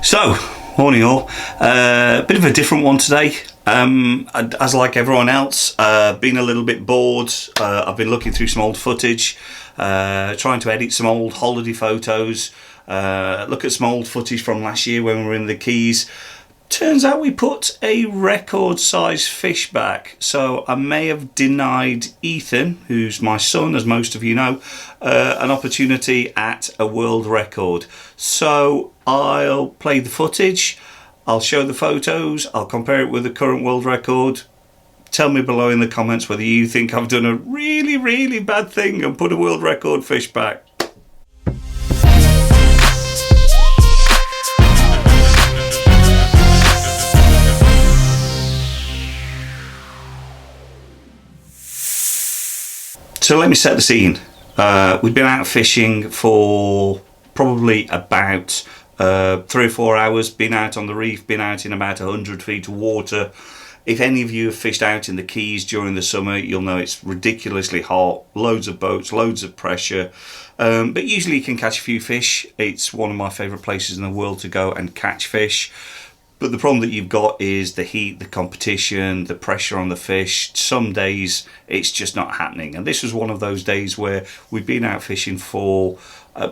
So, morning all. Bit of a different one today. As like everyone else, been a little bit bored. I've been looking through some old footage, trying to edit some old holiday photos, look at some old footage from last year when we were in the Keys. Turns out we put a record size fish back, so I may have denied Ethan, who's my son as most of you know, an opportunity at a world record. So I'll play the footage, I'll show the photos, I'll compare it with the current world record. Tell me below in the comments whether you think I've done a really bad thing and put a world record fish back. So let me set the scene. We've been out fishing for probably about 3 or 4 hours, been out on the reef, been out in about 100 feet of water. If any of you have fished out in the Keys during the summer, you'll know it's ridiculously hot, loads of boats, loads of pressure, but usually you can catch a few fish. It's one of my favourite places in the world to go and catch fish. But the problem that you've got is the heat, the competition, the pressure on the fish. Some days it's just not happening. And this was one of those days where we'd been out fishing for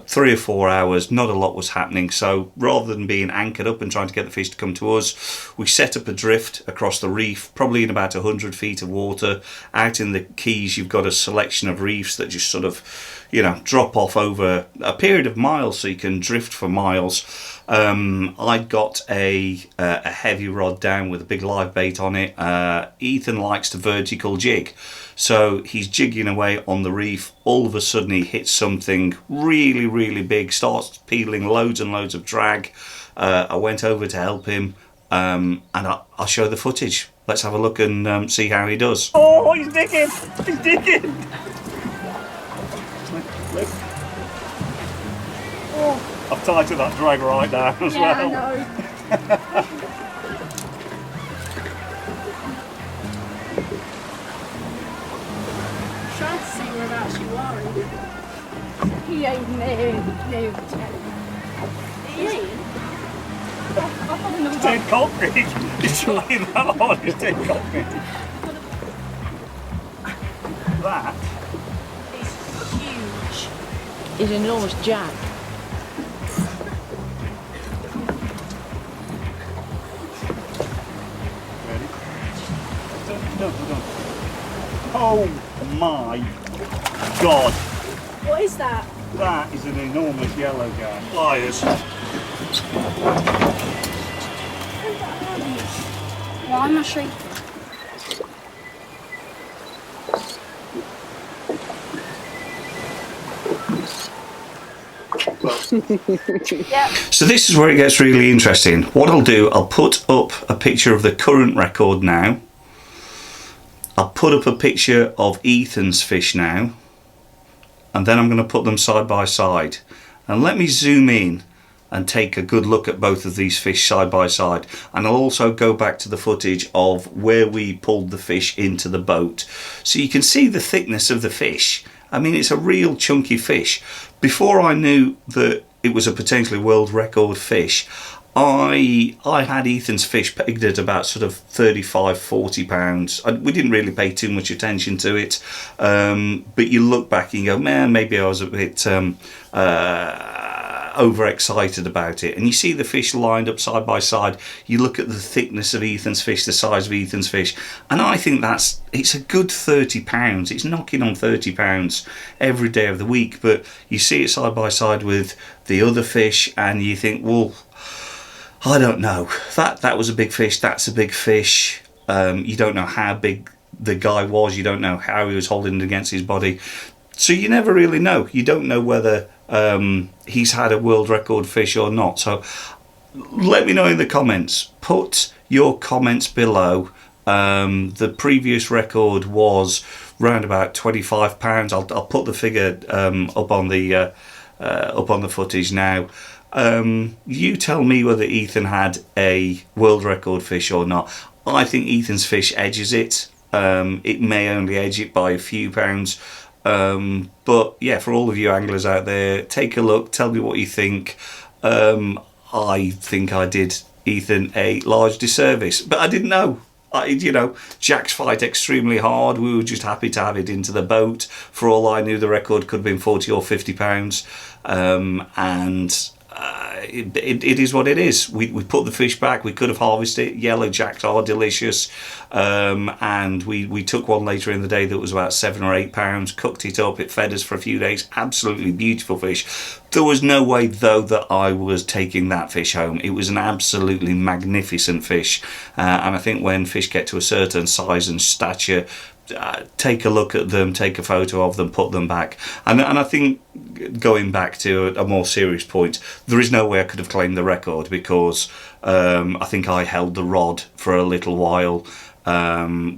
3 or 4 hours, not a lot was happening. So rather than being anchored up and trying to get the fish to come to us, we set up a drift across the reef, probably in about 100 feet of water. Out in the Keys, you've got a selection of reefs that just sort of, you know, drop off over a period of miles, so you can drift for miles. I'd got a heavy rod down with a big live bait on it. Ethan likes to vertical jig, so he's jigging away on the reef. All of a sudden he hits something really big, starts peeling loads and loads of drag. I went over to help him, and I'll show the footage. Let's have a look and see how he does. Oh, he's digging! He's digging! Oh. I've tied to that drag right down as well. I know. Trying to see whereabouts you are. He ain't no. He ain't? It's dead concrete. He's trying that on. It's dead concrete. That He's huge. He's an enormous jack. Oh my god! What is that? That is an enormous yellow guy. Pliers. Why am I shaking? Yep. So this is where it gets really interesting. What I'll do, I'll put up a picture of the current record now. I'll put up a picture of Ethan's fish now, and then I'm going to put them side by side. And let me zoom in and take a good look at both of these fish side by side. And I'll also go back to the footage of where we pulled the fish into the boat, so you can see the thickness of the fish. I mean, it's a real chunky fish. Before I knew that it was a potentially world record fish, I had Ethan's fish pegged at about sort of 35-40 pounds. We didn't really pay too much attention to it, but you look back and you go, man, maybe I was a bit overexcited about it. And you see the fish lined up side by side. You look at the thickness of Ethan's fish, the size of Ethan's fish, and I think it's a good 30 pounds. It's knocking on 30 pounds every day of the week. But you see it side by side with the other fish, and you think, well, I don't know. That was a big fish. That's a big fish. You don't know how big the guy was. You don't know how he was holding it against his body. So you never really know. You don't know whether he's had a world record fish or not. So let me know in the comments. Put your comments below. The previous record was round about 25 pounds. I'll put the figure up on the footage now. You tell me whether Ethan had a world record fish or not. I think Ethan's fish edges it. It may only edge it by a few pounds. But yeah, for all of you anglers out there, take a look, tell me what you think. I think I did Ethan a large disservice, but I didn't know. Jack's fight extremely hard. We were just happy to have it into the boat. For all I knew, the record could have been 40 or 50 pounds. It is what it is. We put the fish back. We could have harvested it. Yellow jacks are delicious. And we took one later in the day that was about 7 or 8 pounds, cooked it up. It fed us for a few days. Absolutely beautiful fish. There was no way, though, that I was taking that fish home. It was an absolutely magnificent fish. And I think when fish get to a certain size and stature, take a look at them, take a photo of them, put them back. And I think, going back to a more serious point, there is no way I could have claimed the record, because I think I held the rod for a little while,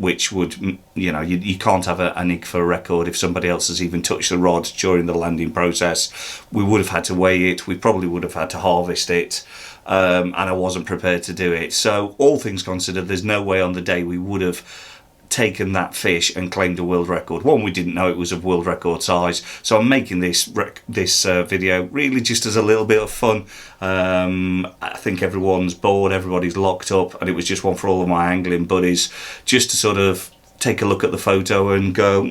which would, you can't have a nick for a record if somebody else has even touched the rod during the landing process. We would have had to weigh it. We probably would have had to harvest it. And I wasn't prepared to do it. So all things considered, there's no way on the day we would have taken that fish and claimed a world record. One, we didn't know it was of world record size, so I'm making this video really just as a little bit of fun. I think everyone's bored, everybody's locked up, and it was just one for all of my angling buddies, just to sort of take a look at the photo and go,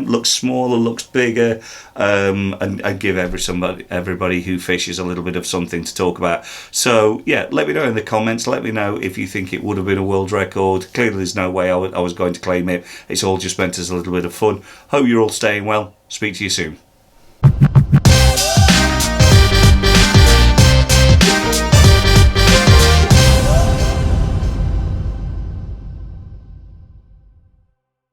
looks smaller, looks bigger, and give everybody who fishes a little bit of something to talk about. So yeah, let me know in the comments. Let me know if you think it would have been a world record. Clearly there's no way I was going to claim it. It's all just meant as a little bit of fun. Hope you're all staying well. Speak to you soon.